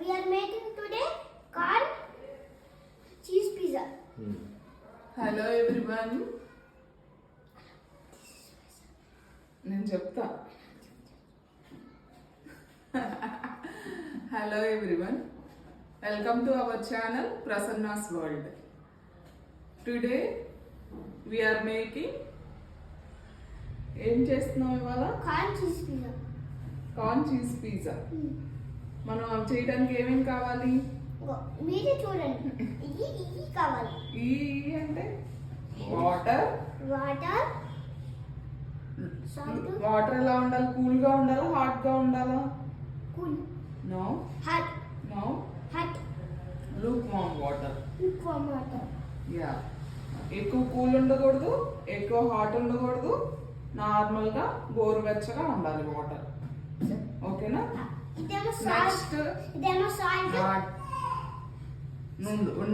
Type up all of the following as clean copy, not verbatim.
we are making today corn cheese pizza. Hello everyone, నేను చెప్తా. Hello everyone, welcome to our channel Prasanna's world. Today we are making, ఏం చేస్తున్నాం ఇవాళ? Corn cheese pizza. Corn cheese pizza. మనం అవి చేయడానికి ఏమేమి కావాలి? మీరే చూడండి. ఇది కావాలి. ఈ అంటే వాటర్. వాటర్ ఎలా ఉండాలి? కూల్ గా ఉండాలా, హాట్ గా ఉండాలా? Cool. No. Hot. No. Hot. Lukewarm water. Lukewarm water. Yeah. ఎక్కువ కూల్ ఉండకూడదు, ఎక్కువ హాట్ ఉండకూడదు, నార్మల్ గా గోరువెచ్చగా ఉండాలి వాటర్. ఓకేనా? ఇదేమో సాల్ట్. ఇదేమో సాల్ట్.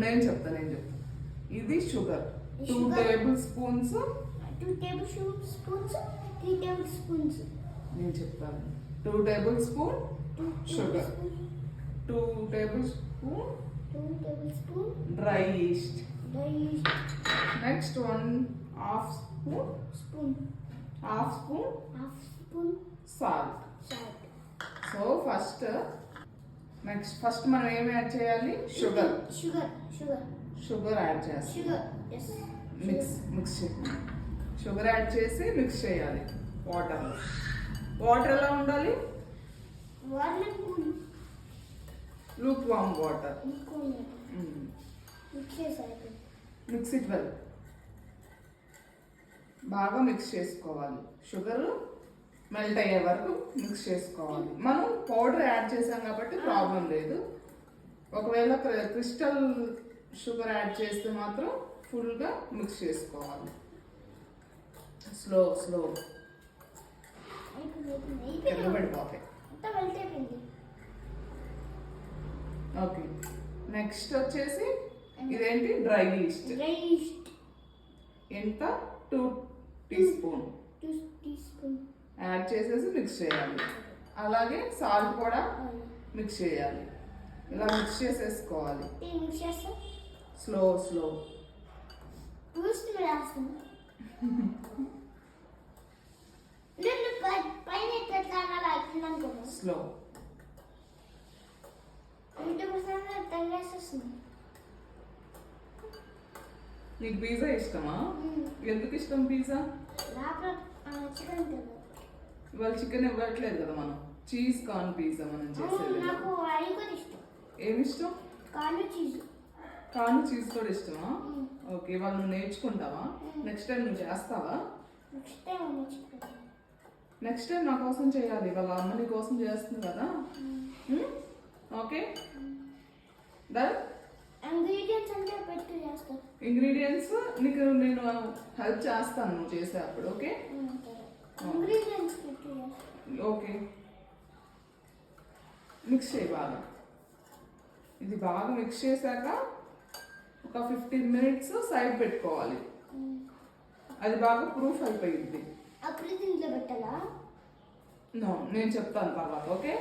నేను చెప్తాను. ఇది sugar. 2 table spoons. 2 table spoons. 3 table spoons. నేను చెప్తాను. 2 table spoon sugar. 2 table spoon dry east. Next 1/2 spoon salt. So first మనం ఏం యాడ్ చేయాలి? షుగర్ యాడ్ చేస్తాం. మిక్స్ షుగర్ యాడ్ చేసి మిక్స్ చేయాలి. వాటర్ ఎలా ఉండాలి? Luke warm water. Mix it well. బాగా మిక్స్ చేసుకోవాలి. షుగర్ మెల్ట్ అయ్యే వరకు మిక్స్ చేసుకోవాలి. మనం పౌడర్ యాడ్ చేసాం కాబట్టి ప్రాబ్లం లేదు. ఒకవేళ క్రిస్టల్ షుగర్ యాడ్ చేస్తే మాత్రం ఫుల్గా మిక్స్ చేసుకోవాలి. స్లో పడిపోతాయి. ఓకే. నెక్స్ట్ వచ్చేసి ఇదేంటి? Dry east. ఎంత? 2 టీ స్పూన్ యాడ్ చేసేసి మిక్స్ చేయాలి. అలాగే సాల్ట్ కూడా మిక్స్ చేయాలి. ఇలా మిక్స్ చేసేసుకోవాలి. స్లో స్లో నీకు పిజ్జా ఇష్టమా? ఎందుకు ఇష్టం పిజ్జా? ఇవాళ చికెన్ ఇవ్వట్లేదు కదా మనం. చీజ్ కార్న్ పిజ్జా మనం చేసేది. ఏమి ఇష్టం? కార్న్ చీజ్ కూడా ఇష్టమా? ఓకే. ఇవాళ నువ్వు నేర్చుకుంటావా? నెక్స్ట్ టైం నువ్వు చేస్తావా? నెక్స్ట్ టైం నా కోసం చేయాలి. వాళ్ళ అమ్మ నీ కోసం చేస్తుంది కదా. Okay done. ఇంగ్రీడియంట్స్ నీకు నేను హెల్ప్ చేస్తాను నువ్వు చేసేటప్పుడు. Okay okay. మిక్స్ చేయి బాగా. ఇది బాగా మిక్స్ చేశాక ఒక 15 మినిట్స్ సైడ్ పెట్టుకోవాలి. అది బాగా ప్రూఫ్ అయిపోయింది. నో, నేను చెప్తాను తర్వాత. ఓకే.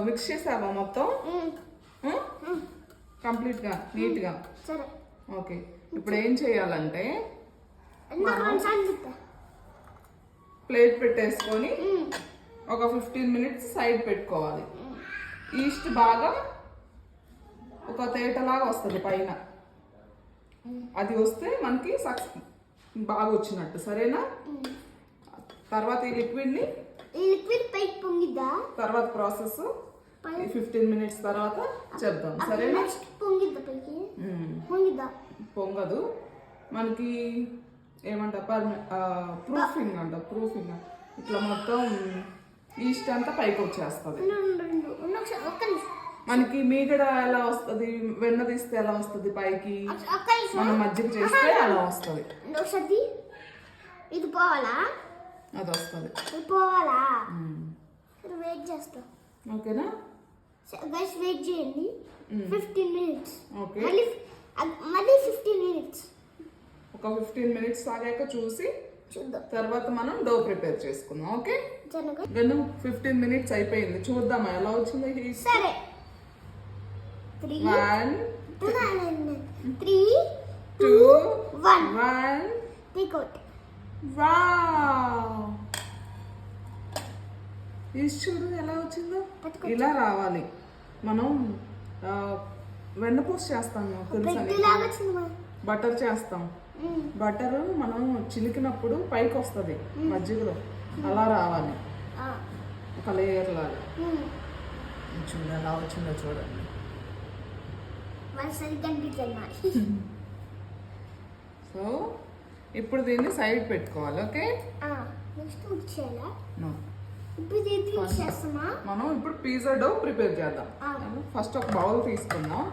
మిక్స్ చేసావా మొత్తం కంప్లీట్గా నీట్గా? ఓకే. ఇప్పుడు ఏం చేయాలంటే ప్లేట్ పెట్టేసుకొని ఒక 15 మినిట్స్ సైడ్ పెట్టుకోవాలి. ఈస్ట్ బాగా ఒక తేటలాగా వస్తుంది పైన. అది వస్తే మనకి బాగా వచ్చినట్టు. సరేనా? తర్వాత ఈ లిక్విడ్ పైకి పొంగిద్దా? తర్వాత ప్రాసెస్ 15 మినిట్స్ తర్వాత చేద్దాం. సరేనా? పొంగదు మనకి. ఏమంట? ప్రూఫింగ్ అంట. ఇట్లా మొత్తం ఈస్ట్ అంతా పైకి వచ్చేస్తుంది. మనకి మీగడ ఎలా వస్తుంది? వెన్న తీస్తే ఎలా వస్తుంది పైకి? మనం మజ్జిగ చేస్తే అలా వస్తుంది. ఇది పోవాలా? అది వస్తుంది. పోవాలా? వెయిట్ చేస్తా. ఓకేనా? గైస్ వెయిట్ చేయండి. 15 మినిట్స్. ఓకే. మళ్ళీ 15 మినిట్స్. ఒక 15 మినిట్స్ ఆగాక చూసి చూద్దాం. తర్వాత మనం డో ప్రిపేర్ చేసుకుందాం. ఓకే జనగా గను 15 మినిట్స్ అయిపోయింది. చూద్దామా ఎలా వచ్చిందో heat. సరే 3 1 3 2 1 1 టేక్ అవుట్. వావ్ ఈస్ట్ చూడు ఎలా వచ్చిందో. ఇలా రావాలి. మనం వెన్నపూస చేస్తాం తెలుసా బ్రెడ్ నీకు? లాగా వచ్చింది మా. బటర్ చేస్తాం. బటర్ మనం చిలికినప్పుడు పైకి వస్తుంది మజ్జిగలో, అలా రావాలి ఒక లేయర్ లాగా. చూడండి ఎలా వచ్చిందో చూడండి. మరి సరిగ్గా అనిపించదు మా. సో ఇప్పుడు దీన్ని సైడ్ పెట్టుకోవాలి. ఓకే నెక్స్ట్ వచ్చేయాలా? No. ఇప్పుడు దీన్ని చేస్తామా? మనం ఇప్పుడు పిజ్జా డో ప్రిపేర్ చేద్దాం. ఆ. ఫస్ట్ ఒక బౌల్ తీసుకుందాం.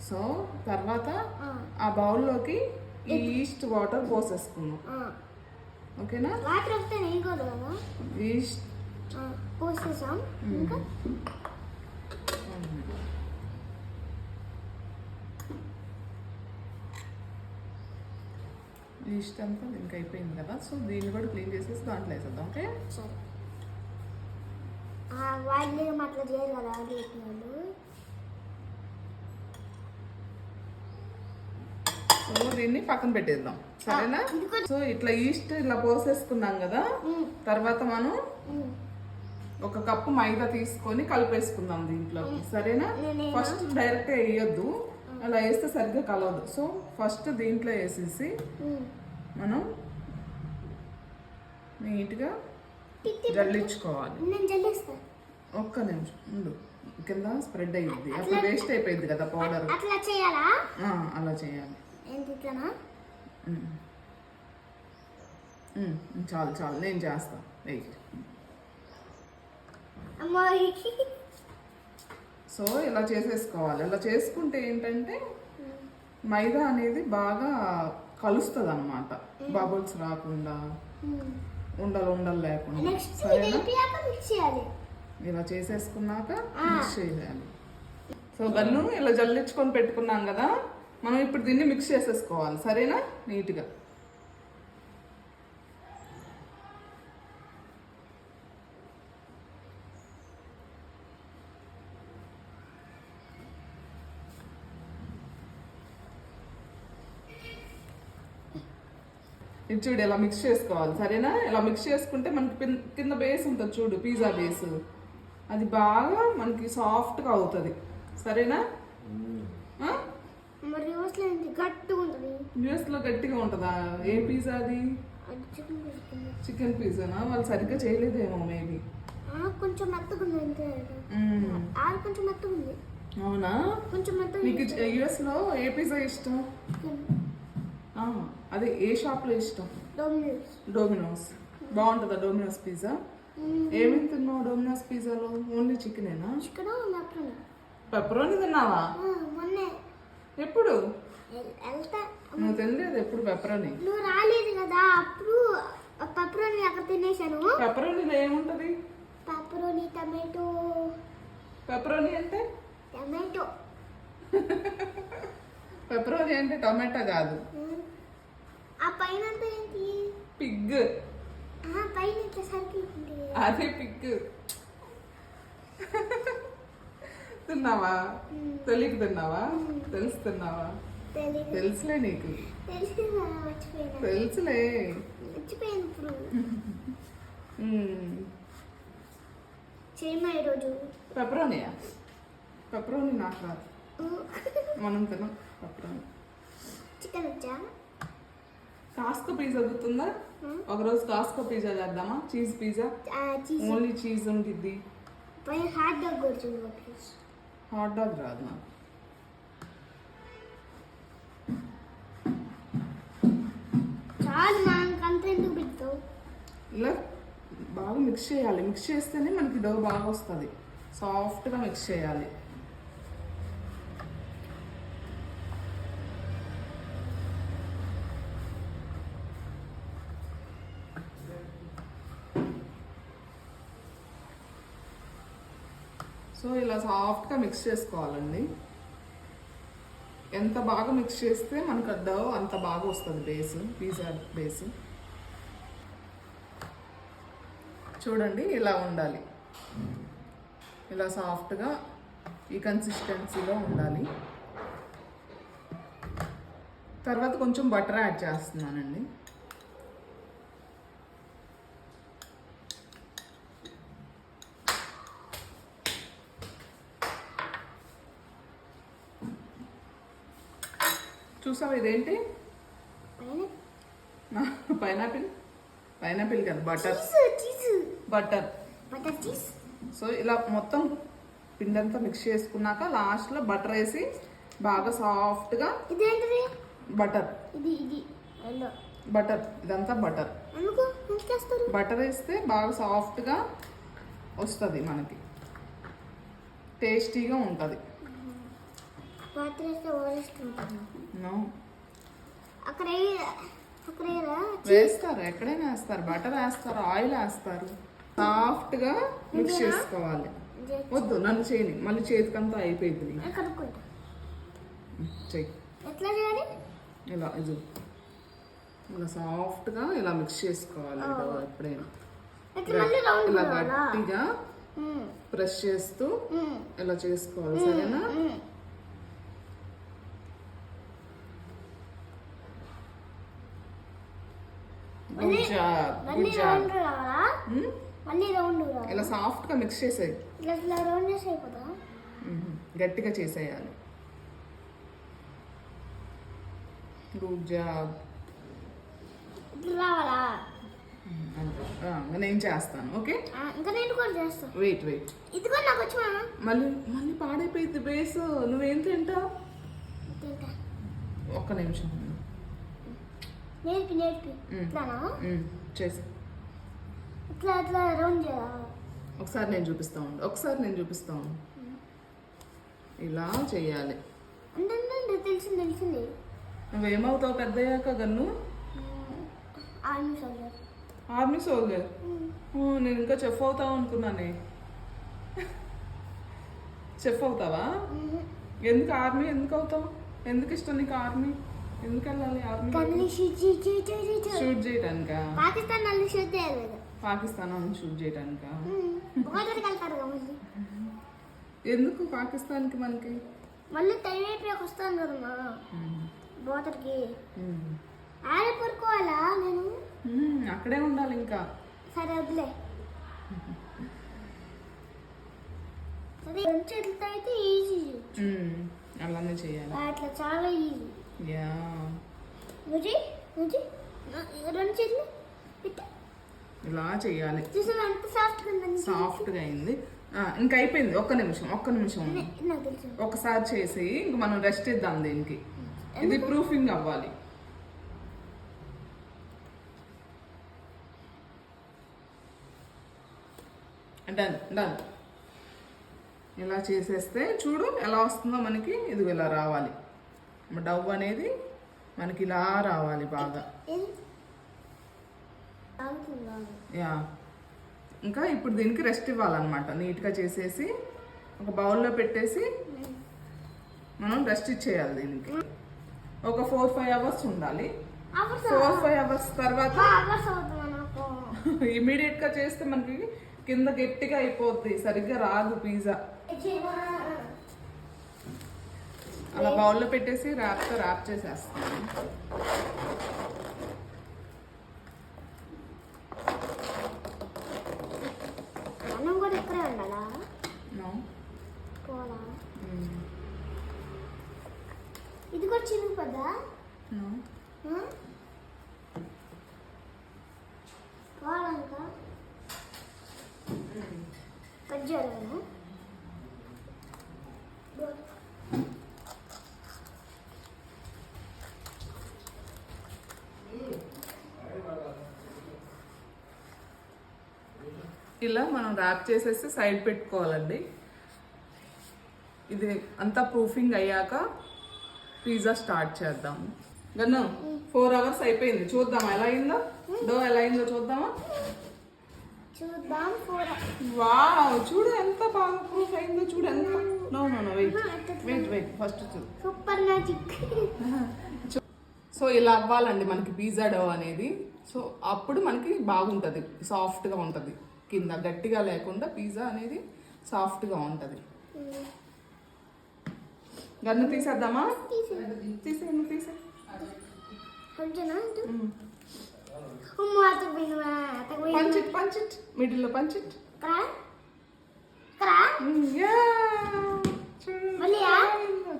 సో తర్వాత ఆ బౌల్లోకి ఈ ఈస్ట్ వాటర్ పోసేసుకుందాం. ఓకేనా? వాటర్ వస్తే వేయకూడదు కదా? ఈస్ట్ పోసేసాం. ఇంకా ఈస్ట్ అంతా ఇంకా అయిపోయింది కదా. సో దీన్ని కూడా క్లీన్ చేసేసి దాంట్లో వేసేద్దాం. ఓకే సరే. వాళ్ళు అట్లా చేయరు కదా అది పెట్టినాడు. సో దీన్ని పక్కన పెట్టేద్దాం. సరేనా? సో ఇట్లా ఈస్ట్ ఇలా పోసేసుకున్నాం కదా. తర్వాత మనం ఒక కప్పు మైదా తీసుకొని కలిపేసుకుందాం దీంట్లోకి. సరేనా? ఫస్ట్ డైరెక్ట్ వేయొద్దు, అలా వేస్తే సరిగ్గా కలవదు. సో ఫస్ట్ దీంట్లో వేసేసి మనం నీట్గా జల్లించుకోవాలి. నేను జల్లిస్తాను. ఒక్క నిమిషం ఉండు, కింద స్ప్రెడ్ అయ్యింది, అప్పుడు వేస్ట్ అయిపోయింది కదా పౌడర్. అట్లా చేయాలా? అలా చేయాలి. ఎందుకనా? చాలు చాలు, నేను చేస్తా. వెయిట్. అమ్మాయికి సో ఇలా చేసేసుకోవాలి. ఇలా చేసుకుంటే ఏంటంటే మైదా అనేది బాగా కలుస్తుంది అన్నమాట, బబుల్స్ రాకుండా, ఉండలు ఉండలు లేకుండా. నెక్స్ట్ సరేనా? మిక్స్ చేయాలి. ఇలా చేసేసుకున్నాక మిక్స్ చేయాలి. సో గన్ను ఇలా జల్లించుకొని పెట్టుకున్నాం కదా, మనం ఇప్పుడు దీన్ని మిక్స్ చేసేసుకోవాలి. సరేనా? నీట్గా. ఇది చూడు ఇలా మిక్స్ చేసుకోవాలి. సరేనా? ఇలా మిక్స్ చేసుకుంటే మనకి కింద బేస్ ఉంటుంది చూడు, పిజ్జా బేస్, అది బాగా మనకి సాఫ్ట్గా అవుతుంది. సరేనా? మరి యూఎస్లో గట్టిగా ఉంటుంది. యూఎస్లో గట్టిగా ఉంటుందా? ఏ పిజ్జా అది? చికెన్ పిజ్జానా? వాళ్ళు సరిగ్గా చేయలేదేమో మేబీ. కొంచెం మెత్తగా ఉంది అంతే. కొంచెం మెత్తగా ఉంది. అవునా? కొంచెం మెత్తగా. నీకు యూఎస్లో ఏ పిజ్జా ఇష్టం? అదే ఏ షాప్లో ఇష్టం? డొమినోస్. బాగుంటుందా డొమినోస్ పిజ్జా? ఏమేమి తిన్నావు డొమినోస్ పిజ్జాలో? ఓన్లీ చికెనేనా? చికెన్ పెప్పరోని తిన్నావా? మొన్నే. ఎప్పుడు? వెళ్తా. నువ్వు తినలేదు ఎప్పుడు పెప్పరోని? నువ్వు రాలేదు కదా అప్పుడు. పెప్పరోని అక్కడ తినేసాను. పెప్పరోనిలో ఏముంటది? Pepperoni tomato. పెప్పరోని అంటే టమాటో. పెప్పరోని అంటే టొమాటో కాదు. ఆ పైన ఏంటి? పిగ్. పైన ఇట్లా సర్కిల్ ఉంది. అదే పిగ్. తిన్నావా? తెలియక తిన్నావా? తెలుసు తిన్నావా? తెలుసులే నీకు. తెలుసులే. మర్చిపోయాను ఇప్పుడు. చేయమా ఈరోజు పెప్పరోనియా? పెప్పరోని నాకు రాదు, మనం తిన్నాం పెప్పరోని. చికెన్ వచ్చా? కాస్కో పిజ్జా దొరుకుతుందా? ఒకరోజు కాస్కో పిజ్జా చేద్దామా? చీజ్ పిజ్జా, ఓన్లీ చీజ్ ఉంటుంది. పైన హాట్ డాగ్ కొడుతుంది. హాట్ డాగ్ రాదు నాకు. చాలు మనకు అంత ఎందుకు పెడతావు? ఇలా బాగా మిక్స్ చేయాలి. మిక్స్ చేస్తేనే మనకి డో బాగా వస్తుంది. సాఫ్ట్గా మిక్స్ చేయాలి. సో ఇలా సాఫ్ట్గా మిక్స్ చేసుకోవాలండి. ఎంత బాగా మిక్స్ చేస్తే మనకు డో అంత బాగా వస్తుంది బేస్, పిజ్జా బేస్. చూడండి ఇలా ఉండాలి, ఇలా సాఫ్ట్గా ఈ కన్సిస్టెన్సీలో ఉండాలి. తర్వాత కొంచెం బటర్ యాడ్ చేస్తున్నానండి. చూసావు ఇదేంటి? పైనాపిల్, పైనాపిల్ కదా, బటర్, బటర్. సో ఇలా మొత్తం పిండంతా మిక్స్ చేసుకున్నాక లాస్ట్లో బటర్ వేసి బాగా సాఫ్ట్గా, ఇదేంటిది? బటర్, ఇది బటర్, ఇదంతా బటర్. బటర్ వేస్తే బాగా సాఫ్ట్గా వస్తుంది, మనకి టేస్టీగా ఉంటుంది. వేస్తారు, ఎక్కడైనా వేస్తారు, బటర్ వేస్తారు, ఆయిల్ వేస్తారు. సాఫ్ట్గా మిక్స్ చేసుకోవాలి. వద్దు నన్ను చేయని, మళ్ళీ చేతికంతా అయిపోయింది. చెయ్యి ఇలా, ఇది ఇలా సాఫ్ట్గా ఇలా మిక్స్ చేసుకోవాలి. ఎప్పుడైనా ఇలా గట్టిగా ప్రెస్ చేస్తూ ఇలా చేసుకోవాలి, సరేనా? ఇలా సాఫ్ట్ గా మిక్స్ చేసేది, గట్టిగా చేసేయాలి. Good job. నేను చేస్తాను, ఓకే? వెయిట్ వెయిట్, మళ్ళీ మళ్ళీ పాడైపోయింది బేస్. నువ్వేం తింటావు? ఒక్క నిమిషం చేసి ఒకసారి నేను చూపిస్తా ఉండు, ఒకసారి నేను చూపిస్తా ఉండు. ఇలా చెయ్యాలి. తెలిసింది. నువ్వేమవుతావు పెద్దయ్యాక గన్ను? Army soldier. నేను ఇంకా చెఫ్ అవుతావు అనుకున్నానే. చెఫ్ అవుతావా? ఎందుకు ఆర్మీ ఎందుకు అవుతావు? ఎందుకు ఇష్టం నీకు ఆర్మీ? ఎందుకు వెళ్ళాలి ఆర్మీ? షూట్ చేయడానికా? పాకిస్తాన్ వాళ్ళని షూట్ చేయడానికా? ఎందుకు పాకిస్తాన్కి మనకి? మళ్ళీ టైం అయిపోయాక వస్తాను కదా బోతర్కి. ఆడే పడుకోవాలా నేను? అక్కడే ఉండాలి ఇంకా. సరే వదిలే. సరే చేతులతో అయితే ఈజీ, అలానే చేయాలి. అట్లా చాలా ఈజీ. యా నువ్వు రెండు చేతులు ఇలా చేయాలి. చూసాను అంత సాఫ్ట్గా అయింది. ఇంకా అయిపోయింది. ఒక్క నిమిషం ఒకసారి చేసి ఇంక మనం రెస్ట్ ఇద్దాం దీనికి. ఇది ప్రూఫింగ్ అవ్వాలి. Done done. ఇలా చేసేస్తే చూడు ఎలా వస్తుందో మనకి. ఇది ఇలా రావాలి, డవ్ అనేది మనకి ఇలా రావాలి బాగా. యా ఇంకా ఇప్పుడు దీనికి రెస్ట్ ఇవ్వాలన్నమాట. నీట్గా చేసేసి ఒక బౌల్లో పెట్టేసి మనం రెస్ట్ ఇచ్చేయాలి. దీనికి ఒక 4-5 అవర్స్ ఉండాలి. 4-5 అవర్స్ తర్వాత ఇమీడియట్గా చేస్తే మనకి కింద గట్టిగా అయిపోద్ది, సరిగ్గా రాదు పిజ్జా. అలా బౌల్లో పెట్టేసి ర్యాప్తో ర్యాప్ చేసేస్తాను. ఇది కూడా చిరిగిపోద్దా? కావాలంకా కట్ చేయాలి. ఇలా మనం ర్యాప్ చేసేసి సైడ్ పెట్టుకోవాలండి. ఇది అంతా ప్రూఫింగ్ అయ్యాక పిజ్జా స్టార్ట్ చేద్దాము. గన్ను 4 అవర్స్ అయిపోయింది. చూద్దాం ఎలా అయిందో, డో ఎలా అయిందో చూద్దామా? వావ్, చూడు ఎంత బాగా ప్రూఫ్ అయిందో. చూడు ఎంత. నో వెయిట్ ఫస్ట్ చూడు. Super magic. సో ఇలా అవ్వాలండి మనకి పిజ్జా డో అనేది. సో అప్పుడు మనకి బాగుంటుంది, సాఫ్ట్గా ఉంటుంది, కింద గట్టిగా లేకుండా పిజ్జా అనేది సాఫ్ట్గా ఉంటుంది. గన్ను తీసేద్దామా? తీసే పంచిట్ మిడిల్లో పంచిట్.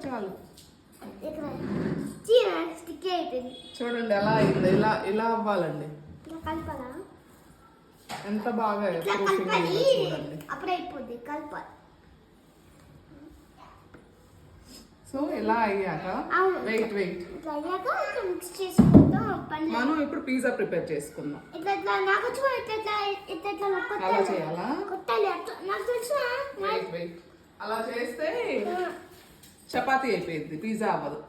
చాలు చూడండి ఎలా అయింది. ఇలా అవ్వాలండి. ఎంత బాగా చూడండి. సో ఇలా అయ్యాక వెయిట్ మనం ఇప్పుడు పిజ్జా ప్రిపేర్ చేసుకుందాం. అలా చేయాలా? వెయిట్ అలా చేస్తే చపాతీ అయిపోయింది, పిజ్జా అవ్వదు.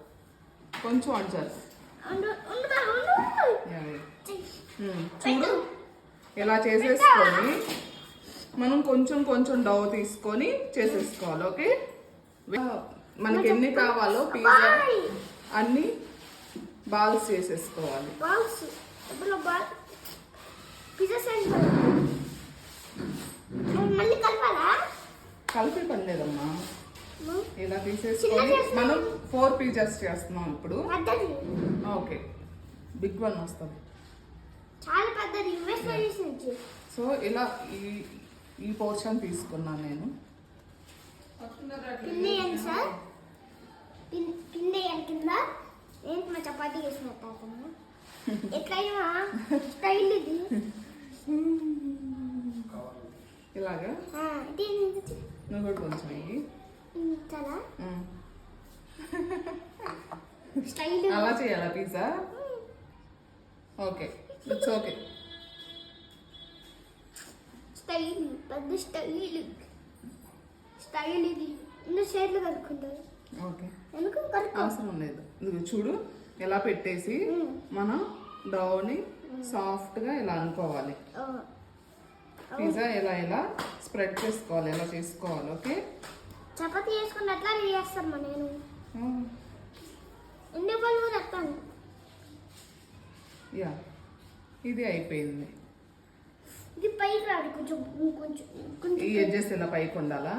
కొంచెం అంటారు చూడు. ఇలా చేసేసుకొని మనం కొంచెం డౌ తీసుకొని చేసేసుకోవాలి. ఓకే, మనకి ఎన్ని కావాలో పిజ్జా అన్ని బాల్స్ చేసేసుకోవాలి. కలిపి పని లేదమ్మా. ఇలా తీసేసుకొని మనం 4 పిజ్జాస్ చేస్తున్నాం ఇప్పుడు. ఓకే, బిగ్ వన్ వస్తుంది. సో ఇలా ఈ పోర్షన్ తీసుకున్నాను నేను. చపాతీ చేసినట్టు ఎట్లయినా స్టైల్ ఇది. ఇలాగా నువ్వు కూడా కొంచెం అయ్యి చాలా స్టైల్. అలా చేయాలా pizza? Okay, it's okay. Style పెద్ద స్టైల్ ఇది. ఇన్ని షేర్లు కలుపుకుంటారు. ఓకే, ఎందుకు అవసరం లేదు. నువ్వు చూడు ఎలా పెట్టేసి మనం డౌని సాఫ్ట్గా ఇలా అనుకోవాలి. పిజ్జా ఇలా స్ప్రెడ్ చేసుకోవాలి, ఎలా చేసుకోవాలి. ఓకే, చపాతీ చేసుకుని అట్లా చేస్తాను నేను. ఎన్ని పళ్ళు చెప్తాను. యా, ఇది అయిపోయింది. ఇది పైకి రాదు, కొంచెం ఈ ఎడ్జెస్ ఇలా పైకి ఉండాలా?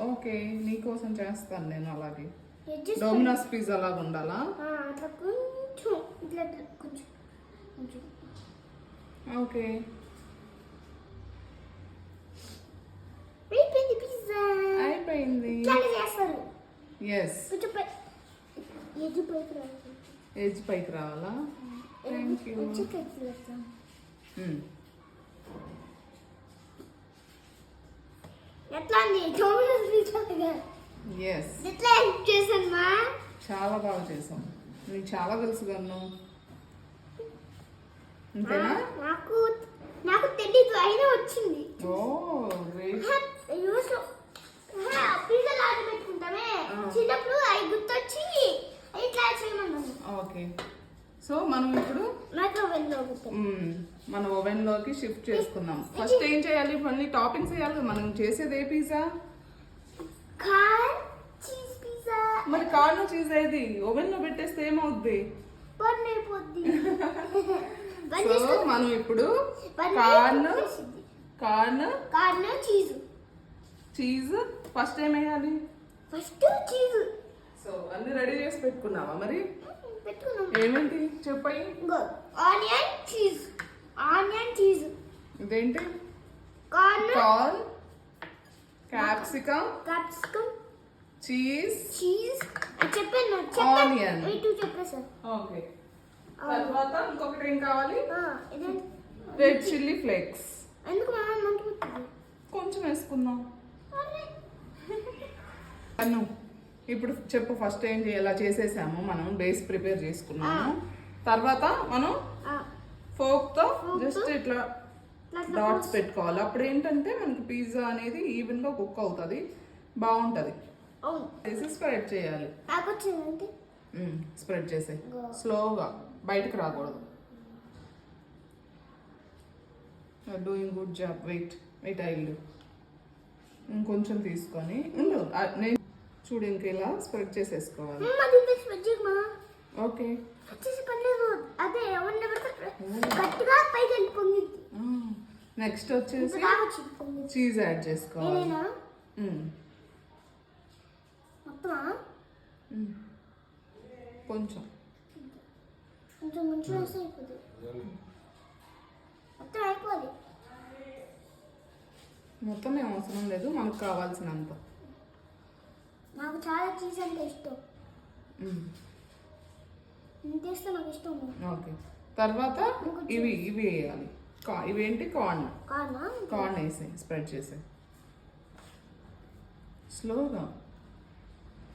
ఓకే, నీకోసం చేస్తాను నేను. అలాగే డొమినోస్ పిజ్జా లాగా ఉండాలా? అట్లా కొంచెం ఇట్లా కొంచెం ఓకే. అయిపోయింది పిజ్జా. అయిపోయింది. చేస్తారు. ఎస్, ఎడ్జ్ పైకి రావాలా? Thank you. ఎట్లా ఎస్, ఎట్లా హెల్ప్ చేశాను మా? చాలా బాగా చేసాం. నీకు చాలా తెలుసు కన్ను. అంతేనా? నాకు తెలీదు, అయినా వచ్చింది. ఓ గ్రేట్. పిజ్జా ఆర్డర్ పెట్టుకుంటామే చిన్నప్పుడు అవి గుర్తొచ్చి ఇట్లా చేయమన్నాను. ఓకే, సో మనం ఇప్పుడు మన ఓవెన్ లోకి షిఫ్ట్ చేసుకుందాం. ఫస్ట్ ఏం చేయాలి? ఇవన్నీ టాపింగ్స్ వేయాలి. మనం చేసేది ఏ పిజ్జా? మరి కార్న్ చీజ్ ఏది? ఓవెన్ లో పెట్టేస్తే ఏమవుద్ది? సో మనం ఇప్పుడు కార్న్ చీజ్ ఫస్ట్ ఏం వేయాలి? సో అన్ని రెడీ చేసి పెట్టుకున్నావా? మరి ఏమేంటి చెప్పాయి? ఆనియన్ చీజ్ ఇదేంటి? కార్న్ క్యాప్సికమ్ చీజ్ చెప్పాను. ఆనియన్. చెప్పేసా? ఓకే, తర్వాత ఇంకొకటి ఏం కావాలి? Red chilli flakes. ఎందుకు మంటుకుంటుంది? కొంచెం వేసుకుందాం. అను ఇప్పుడు చెప్పు, ఫస్ట్ ఏం చేయాలి? చేసేసాము, మనం బేస్ ప్రిపేర్ చేసుకున్నాము. తర్వాత మనం ఫోర్క్తో జస్ట్ ఇట్లా డాట్స్ పెట్టుకోవాలి. అప్పుడు ఏంటంటే మనకి పిజ్జా అనేది ఈవెన్గా కుక్ అవుతుంది, బాగుంటుంది. వేసి స్ప్రెడ్ చేయాలి. స్ప్రెడ్ చేసే స్లోగా, బయటకు రాకూడదు. Doing good job. వెయిట్ ఐల్లు ఇంకొంచెం తీసుకొని ఉండు. నేను చూడు, ఇంక ఇలా స్ప్రెడ్ చేసేసుకోవాలి. ఓకే, నెక్స్ట్ వచ్చేసి ఇప్పుడు చీజ్ యాడ్ చేసుకోవాలి. నేనేనా మ్మ్. మొత్తమా కొంచెం కొంచెం కొంచెం వేస్తే అయిపోతుంది. మొత్తం అయిపోదు. మొత్తం ఏం అవసరం లేదు, మనకు కావాల్సినంత. నాకు చాలా చీజ్ అంటే ఇష్టం. మ్మ్. ఇంత వేస్తే నాకు ఇష్టం. ఓకే, తర్వాత ఇవి వేయాలి. ఇవేంటి కార్న్. కార్న్ వేసి స్ప్రెడ్ చేసే స్లోగా.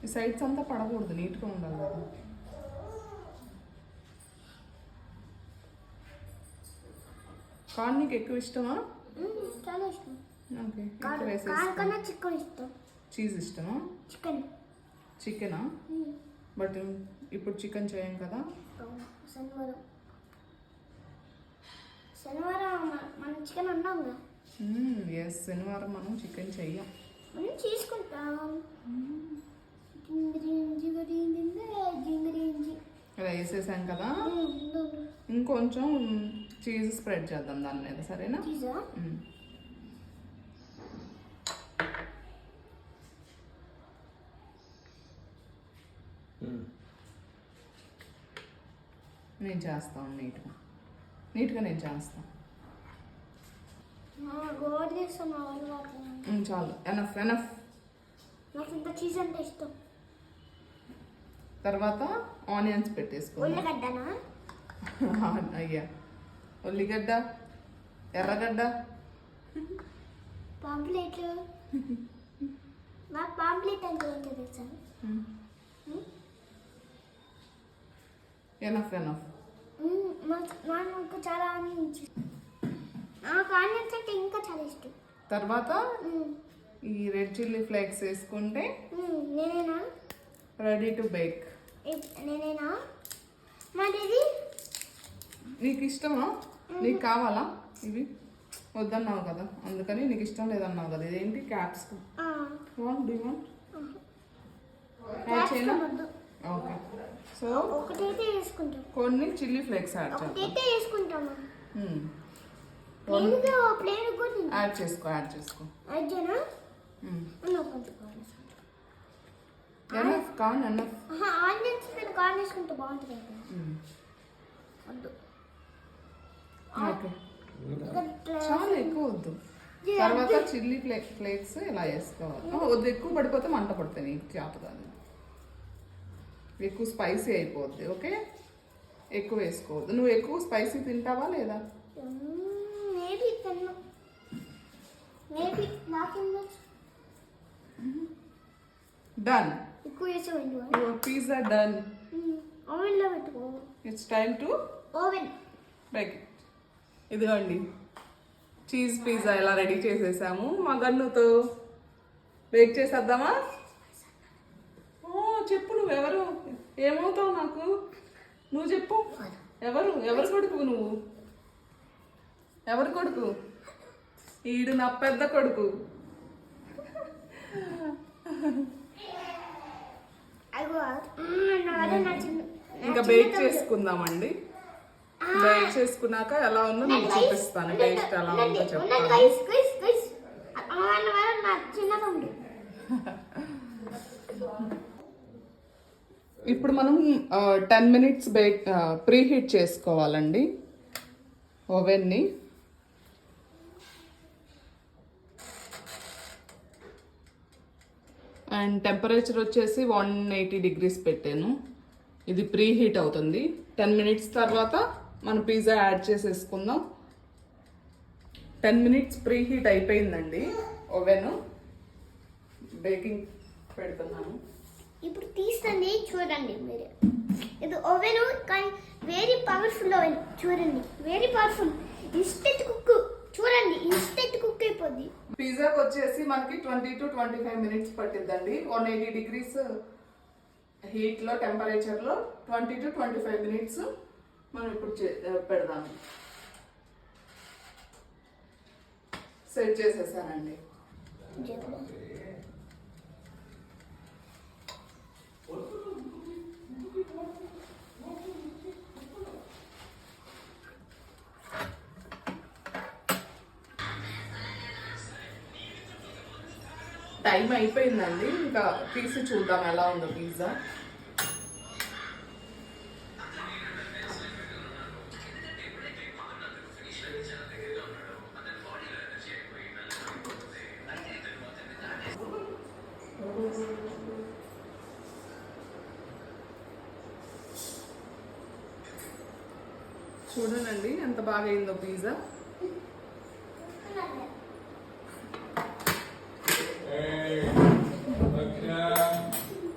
ఈ సైడ్స్ అంతా పడకూడదు, నీట్గా ఉండాలి కదా. కార్న్ నీకు ఎక్కువ ఇష్టమా? చాలా ఇష్టం. ఓకే, కార్న్ కన్నా చికెన్ ఇష్టం. చీజ్ ఇష్టమా? చికెనా? బట్ ఇప్పుడు చికెన్ చేయం కదా. శనివారం మనం చికెన్ అన్నాంగా. ఎస్, శనివారం మనం చికెన్ చెయ్యం. మనం చేసుకుంటాం. ఇలా వేసేసాం కదా, ఇంకొంచెం చీజ్ స్ప్రెడ్ చేద్దాం దాని మీద, సరేనా? నేను చేస్తాను నీట్గా నేను చేస్తాను. చాలు, ఎనఫ్. నాకు ఇంత చీజ్ అంటే ఇష్టం. తర్వాత ఆనియన్స్ పెట్టేసుకో. అయ్యా, ఉల్లిగడ్డ, ఎర్రగడ్డ, పాంప్లెట్. నాకు పాంప్లెట్ అంటే ఏంటో తెలుసా? ఎనఫ్. నాకు చాలా ఆనియన్స్. నాకు ఆనియన్స్ అంటే ఇంకా చాలా ఇష్టం. తర్వాత ఈ రెడ్ చిల్లీ ఫ్లేక్స్ వేసుకుంటే నేనేనా రెడీ టు బేక్. నేనేనా మరి ఇది నీకు ఇష్టమా? నీకు కావాలా? ఇవి వద్దన్నావు కదా, అందుకని నీకు ఇష్టం లేదన్నావు కదా. ఇదేంటి? క్యాప్సికమ్. ఓకే, సో ఒకటైతే వేసుకుంటాం. కొన్ని చిల్లీ ఫ్లేక్స్ యాడ్ చేద్దాం. యాడ్ చేసుకో. చాలా ఎక్కువ వద్దు. తర్వాత చిల్లీ ఫ్లేక్స్ ఇలా వేసుకోవాలి. వద్దు, ఎక్కువ పడిపోతే మంట పడుతుంది, నీకు చేత కాదు. ఎక్కువ స్పైసీ అయిపోద్ది. ఓకే, ఎక్కువ వేసుకోవద్దు. నువ్వు ఎక్కువ స్పైసీ తింటావా లేదా? Done. Your pizza done. It's time to bake it. ఇదిగోండి, చీజ్ పిజ్జా ఎలా రెడీ చేసేసాము. మా గన్నుతో బేక్ చేసేద్దామా? చెప్పు, నువ్వెవరు? ఏమవుతావు నాకు? నువ్వు చెప్పు, ఎవరు కొడుకు నువ్వు? ఎవరు కొడుకు? ఈడు నా పెద్ద కొడుకు. ఇంకా బేక్ చేసుకుందామండి. బేక్ చేసుకున్నాక ఎలా ఉందో నేను చూపిస్తాను. టేస్ట్ ఎలా ఉందో చెప్తాను. ఇప్పుడు మనం 10 minutes ప్రీ హీట్ చేసుకోవాలండి ఓవెన్ని. అండ్ టెంపరేచర్ వచ్చేసి 180 degrees పెట్టాను. ఇది ప్రీ హీట్ అవుతుంది. 10 minutes తర్వాత మనం పిజ్జా యాడ్ చేసేసుకుందాం. 10 minutes ప్రీ హీట్ అయిపోయిందండి ఓవెన్. బేకింగ్ పెడుతున్నాను. ఇప్పుడు తీస్తుంది చూడండి మీరు. ఇది ఓవెన్ కానీ వెరీ పవర్ఫుల్ ఓవెన్. చూడండి, వెరీ పవర్ఫుల్. Instant cook. చూడండి, ఇన్స్టెంట్ కుక్ అయిపోద్ది. పిజ్జాకి వచ్చేసి మనకి 20 to 25 minutes పట్టిద్దండి. 180 degrees హీట్ లో, టెంపరేచర్ లో 20 to 25 minutes మనం ఇప్పుడు పెడదాము. సెట్ చేసేసానండి. టైం అయిపోయిందండి, ఇంకా తీసి చూద్దాం ఎలా ఉందో పిజ్జా. చూడండి ఎంత బాగా అయిందో pizza.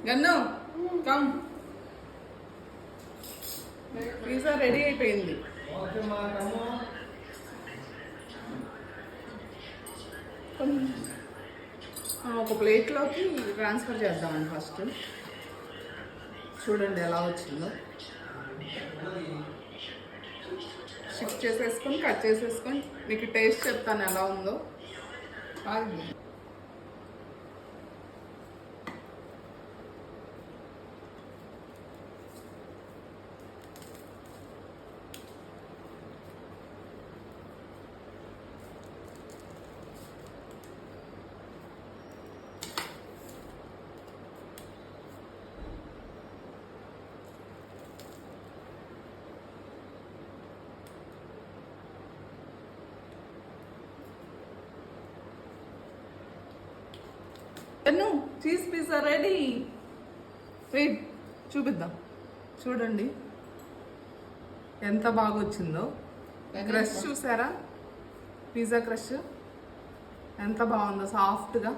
Gun come, pizza ready అయిపోయింది. ఒక ప్లేట్లోకి ట్రాన్స్ఫర్ చేద్దామండి ఫస్ట్. చూడండి ఎలా వచ్చిందో. షిఫ్ట్ చేసేసుకొని కట్ చేసేసుకొని మీకు టేస్ట్ చెప్తాను ఎలా ఉందో. Cheese pizza ready. వెయిట్ చూపిద్దాం. చూడండి ఎంత బాగా వచ్చిందో. క్రష్ చూసారా, పిజ్జా క్రష్ ఎంత బాగుందో, సాఫ్ట్గా.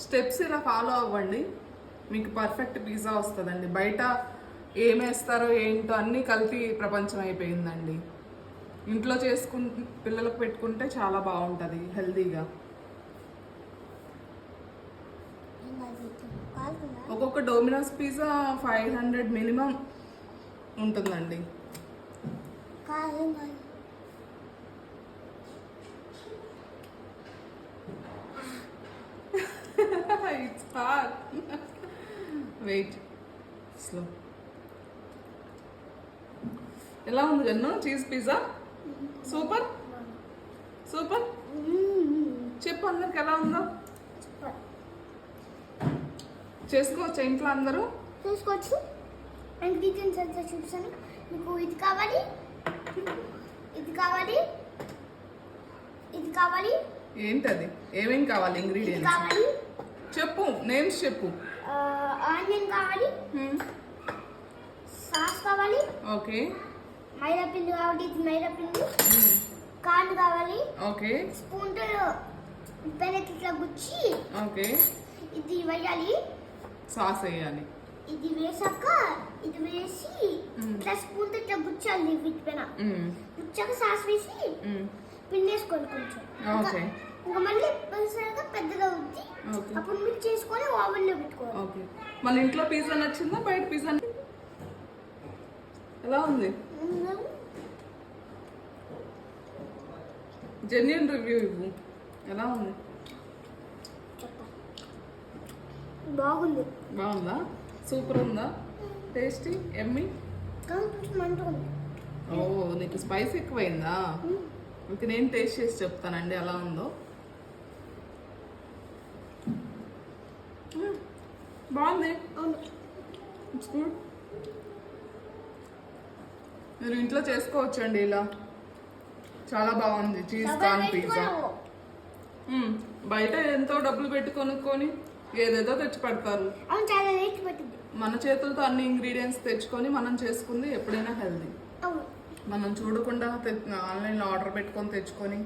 స్టెప్స్ ఇలా ఫాలో అవ్వండి, మీకు పర్ఫెక్ట్ పిజ్జా వస్తుందండి. బయట ఏమేస్తారో ఏంటో అన్నీ కల్తీ ప్రపంచం అయిపోయిందండి. ఇంట్లో పిల్లలకు పెట్టుకుంటే చాలా బాగుంటుంది హెల్తీగా. ఒక్కొక్క డొమినోస్ పిజ్జా 500 మినిమం ఉంటుందండి. It's hot. Wait slow. ఎలా ఉంది కన్నా చీజ్ పిజ్జా? Super super. చెప్పు అందరికి ఎలా ఉందో. చేసుకోవచ్చు ఇంట్లో అందరూ చేసుకోవచ్చు. ఇంగ్రీడియంట్స్ అంతా చూసాను. మీకు ఇది కావాలి, ఇది కావాలి, ఇది కావాలి. ఏంటది? ఏమేం కావాలి ఇంగ్రీడియంట్స్? కావాలి చెప్పు, నేమ్స్ చెప్పు. ఆనియన్ కావాలి, సాస్ కావాలి, ఓకే. మైదా పిండి కావాలి, ఇది మైదా పిండి. కార్న్ కావాలి, ఓకే. స్పూన్ పెనెట్ ఇట్లా గుచ్చి, ఓకే. ఇది వేయాలి, సాస్ వేయాలి. ఇది వేసాక ఇది వేసి ఇట్లా స్పూన్ ఇట్లా గుచ్చాలి. వీటి పైన గుచ్చాక సాస్ వేసి పిండి వేసుకోండి కొంచెం. ఓకే. ఇంకా మళ్ళీ పెద్దగా ఉంది, అప్పుడు మీరు చేసుకొని ఓవెన్ లో పెట్టుకోవాలి. ఓకే. మన ఇంట్లో పిజ్జా నచ్చిందా బయట పిజ్జా? ఎలా ఉంది? జెన్యూన్ రివ్యూ ఇవ్వు. ఎలా ఉంది? బాగుంది. బాగుందా? సూపర్ ఉందా? టేస్టీ ఎమ్మి. ఓ, నీకు స్పైస్ ఎక్కువైందా? ఇంక నేను టేస్ట్ చేసి చెప్తానండి ఎలా ఉందో. బాగుంది. It's good. మీరు ఇంట్లో చేసుకోవచ్చు అండి ఇలా. చాలా బాగుంది చీజ్ కార్న్ పిజ్జా. బయట ఎంతో డబ్బులు పెట్టి కొనుక్కొని ఏదేదో తెచ్చి పెడతారు. మన చేతులతో అన్ని ఇంగ్రీడియంట్స్ తెచ్చుకొని మనం చేసుకుంది ఎప్పుడైనా హెల్దీ. మనం చూడకుండా ఆన్లైన్లో ఆర్డర్ పెట్టుకొని తెచ్చుకొని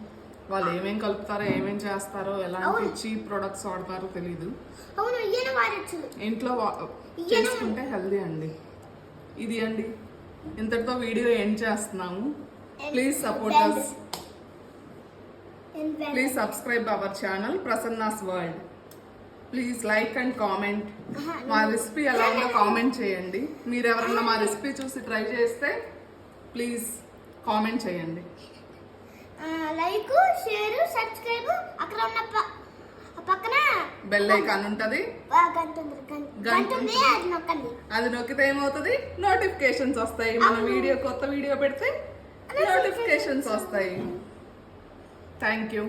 వాళ్ళు ఏమేం కలుపుతారో ఏమేం చేస్తారో ఎలాంటి చీప్ ప్రొడక్ట్స్ వాడతారో తెలీదు. ఇంట్లో చేసుకుంటే హెల్దీ అండి. ఇది అండి, ఇంతటితో వీడియో ఎండ్ చేస్తున్నాము. Please support us. Please subscribe our channel Prasanna's world. Please like and comment. మా రెసిపీ ఎలా ఉందో కామెంట్ చేయండి. మీరు ఎవరన్నా మా రెసిపీ చూసి ట్రై చేస్తే ప్లీజ్ కామెంట్ చేయండి. Like, share, subscribe. అక్కడ ఉన్న పక్కన బెల్ ఐకాన్ ఉంటది, అది నొక్కితే ఏమవుతుంది? నోటిఫికేషన్స్ వస్తాయి. మన కొత్త వీడియో పెడితే నోటిఫికేషన్స్ వస్తాయి. Thank you.